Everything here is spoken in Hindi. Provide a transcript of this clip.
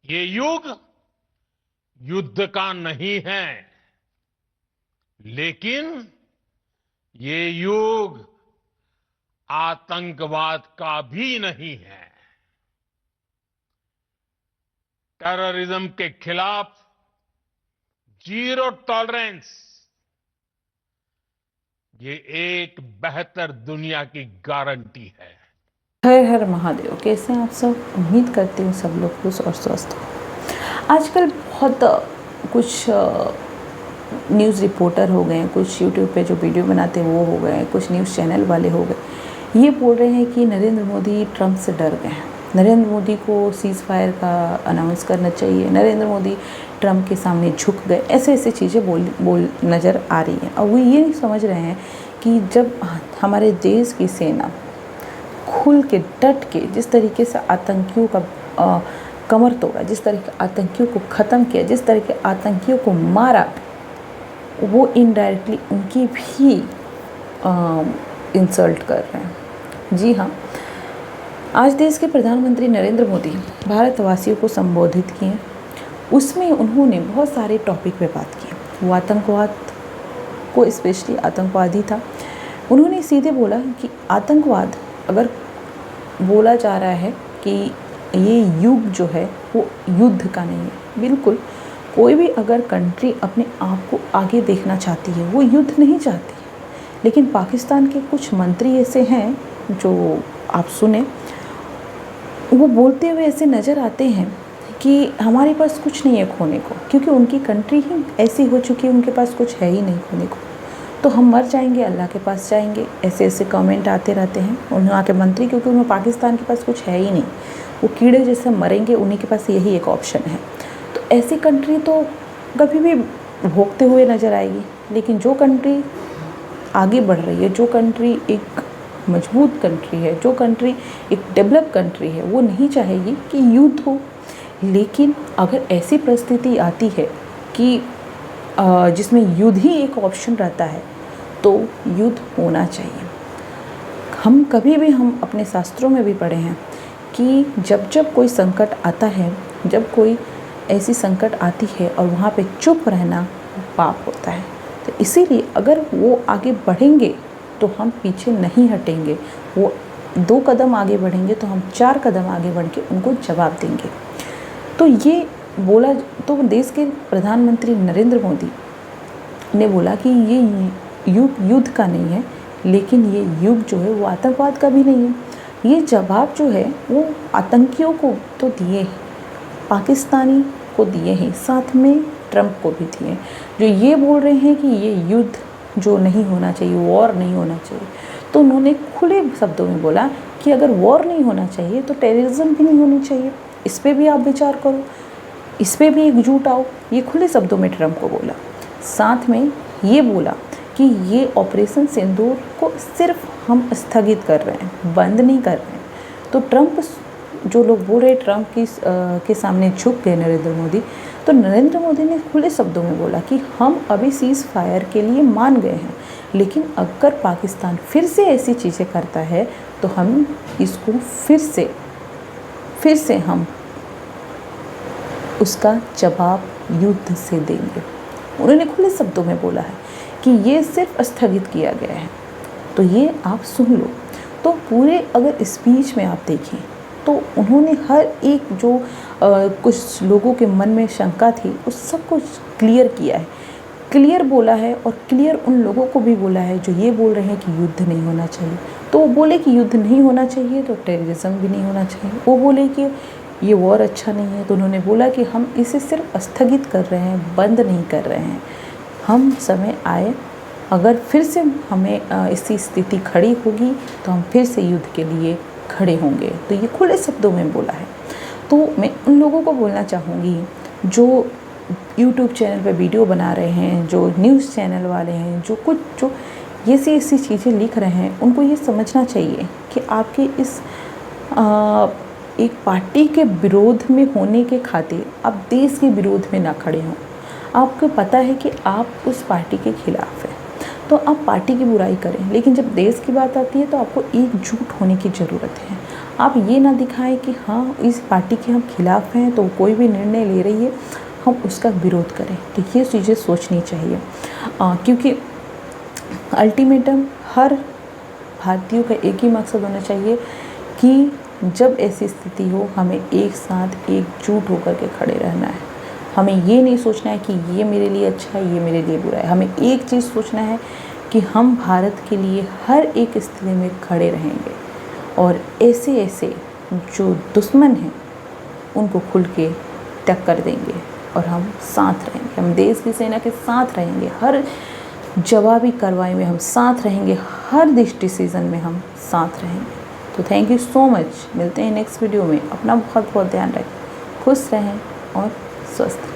ये युग युद्ध का नहीं है, लेकिन ये युग आतंकवाद का भी नहीं है। टेररिज्म के खिलाफ जीरो टॉलरेंस, ये एक बेहतर दुनिया की गारंटी है। हर हर महादेव। कैसे हैं आप सब? उम्मीद करती हूँ सब लोग खुश और स्वस्थ हो। आजकल बहुत कुछ न्यूज़ रिपोर्टर हो गए हैं, कुछ यूट्यूब पे जो वीडियो बनाते हैं वो हो गए हैं, कुछ न्यूज़ चैनल वाले हो गए। ये बोल रहे हैं कि नरेंद्र मोदी ट्रंप से डर गए हैं, नरेंद्र मोदी को सीज़ फायर का अनाउंस करना चाहिए, नरेंद्र मोदी ट्रंप के सामने झुक गए। ऐसे ऐसे चीज़ें बोल नज़र आ रही हैं। और वो ये नहीं समझ रहे हैं कि जब हमारे देश की सेना खुल के डट के जिस तरीके से आतंकियों का कमर तोड़ा, जिस तरह के आतंकियों को ख़त्म किया, जिस तरह के आतंकियों को मारा, वो इनडायरेक्टली उनकी भी इंसल्ट कर रहे हैं। जी हाँ, आज देश के प्रधानमंत्री नरेंद्र मोदी भारतवासियों को संबोधित किए। उसमें उन्होंने बहुत सारे टॉपिक पे बात की। वो आतंकवाद को, स्पेशली आतंकवाद ही था। उन्होंने सीधे बोला कि आतंकवाद अगर बोला जा रहा है कि ये युग जो है वो युद्ध का नहीं है। बिल्कुल, कोई भी अगर कंट्री अपने आप को आगे देखना चाहती है वो युद्ध नहीं चाहती। लेकिन पाकिस्तान के कुछ मंत्री ऐसे हैं जो आप सुने, वो बोलते हुए ऐसे नज़र आते हैं कि हमारे पास कुछ नहीं है खोने को, क्योंकि उनकी कंट्री ही ऐसी हो चुकी है, उनके पास कुछ है ही नहीं खोने को। तो हम मर जाएंगे, अल्लाह के पास जाएंगे, ऐसे ऐसे कमेंट आते रहते हैं वहाँ के मंत्री, क्योंकि उन्हें पाकिस्तान के पास कुछ है ही नहीं। वो कीड़े जैसे मरेंगे, उन्हीं के पास यही एक ऑप्शन है। तो ऐसी कंट्री तो कभी भी भोगते हुए नज़र आएगी। लेकिन जो कंट्री आगे बढ़ रही है, जो कंट्री एक मजबूत कंट्री है, जो कंट्री एक डेवलप कंट्री है, वो नहीं चाहेगी कि युद्ध हो। लेकिन अगर ऐसी परिस्थिति आती है कि जिसमें युद्ध ही एक ऑप्शन रहता है, तो युद्ध होना चाहिए। हम कभी भी, हम अपने शास्त्रों में भी पढ़े हैं कि जब जब कोई संकट आता है, जब कोई ऐसी संकट आती है और वहाँ पे चुप रहना पाप होता है। तो इसीलिए अगर वो आगे बढ़ेंगे तो हम पीछे नहीं हटेंगे। वो 2 कदम आगे बढ़ेंगे तो हम 4 कदम आगे बढ़ के उनको जवाब देंगे। तो ये बोला, तो देश के प्रधानमंत्री नरेंद्र मोदी ने बोला कि ये युग युद्ध का नहीं है, लेकिन ये युग जो है वो आतंकवाद का भी नहीं है। ये जवाब जो है वो आतंकियों को तो दिए हैं, पाकिस्तानी को दिए हैं, साथ में ट्रंप को भी दिए। जो ये बोल रहे हैं कि ये युद्ध जो नहीं होना चाहिए, वॉर नहीं होना चाहिए, तो उन्होंने खुले शब्दों में बोला कि अगर वॉर नहीं होना चाहिए तो टेररिज्म भी नहीं होनी चाहिए। इस पर भी आप विचार करो, इस पर भी एकजुट आओ। ये खुले शब्दों में ट्रंप को बोला। साथ में ये बोला कि ये ऑपरेशन सिंदूर को सिर्फ हम स्थगित कर रहे हैं, बंद नहीं कर रहे हैं। तो ट्रंप, जो लोग बोल रहे ट्रंप के सामने झुक गए नरेंद्र मोदी, तो नरेंद्र मोदी ने खुले शब्दों में बोला कि हम अभी सीज़ फायर के लिए मान गए हैं, लेकिन अगर पाकिस्तान फिर से ऐसी चीज़ें करता है तो हम इसको फिर से हम उसका जवाब युद्ध से देंगे। उन्होंने खुले शब्दों में बोला है कि ये सिर्फ स्थगित किया गया है। तो ये आप सुन लो। तो पूरे अगर स्पीच में आप देखें तो उन्होंने हर एक जो कुछ लोगों के मन में शंका थी उस सब कुछ क्लियर किया है, क्लियर बोला है। और क्लियर उन लोगों को भी बोला है जो ये बोल रहे हैं कि युद्ध नहीं होना चाहिए। तो वो बोले कि युद्ध नहीं होना चाहिए तो टेररिज्म भी नहीं होना चाहिए। वो बोले कि ये वॉर अच्छा नहीं है, तो उन्होंने बोला कि हम इसे सिर्फ स्थगित कर रहे हैं, बंद नहीं कर रहे हैं। हम समय आए, अगर फिर से हमें ऐसी स्थिति खड़ी होगी तो हम फिर से युद्ध के लिए खड़े होंगे। तो ये खुले शब्दों में बोला है। तो मैं उन लोगों को बोलना चाहूँगी जो यूट्यूब चैनल पे वीडियो बना रहे हैं, जो न्यूज़ चैनल वाले हैं, जो ऐसी चीज़ें लिख रहे हैं, उनको ये समझना चाहिए कि आपके इस एक पार्टी के विरोध में होने के खातिर आप देश के विरोध में ना खड़े हों। आपको पता है कि आप उस पार्टी के खिलाफ हैं, तो आप पार्टी की बुराई करें, लेकिन जब देश की बात आती है तो आपको एकजुट होने की ज़रूरत है। आप ये ना दिखाएं कि हाँ इस पार्टी के हम खिलाफ़ हैं तो कोई भी निर्णय ले रही है हम उसका विरोध करें। तो ये चीज़ें सोचनी चाहिए क्योंकि अल्टीमेटम हर भारतीयों का एक ही मकसद होना चाहिए कि जब ऐसी स्थिति हो हमें एक साथ एकजुट होकर के खड़े रहना है। हमें ये नहीं सोचना है कि ये मेरे लिए अच्छा है, ये मेरे लिए बुरा है। हमें एक चीज़ सोचना है कि हम भारत के लिए हर एक स्थिति में खड़े रहेंगे और ऐसे ऐसे जो दुश्मन हैं उनको खुल के टक्कर देंगे और हम साथ रहेंगे। हम देश की सेना के साथ रहेंगे, हर जवाबी कार्रवाई में हम साथ रहेंगे, हर डिसीज़न में हम साथ रहेंगे। तो थैंक यू सो मच। मिलते हैं नेक्स्ट वीडियो में। अपना बहुत बहुत ध्यान रखें, खुश रहें और स्वस्थ रहें।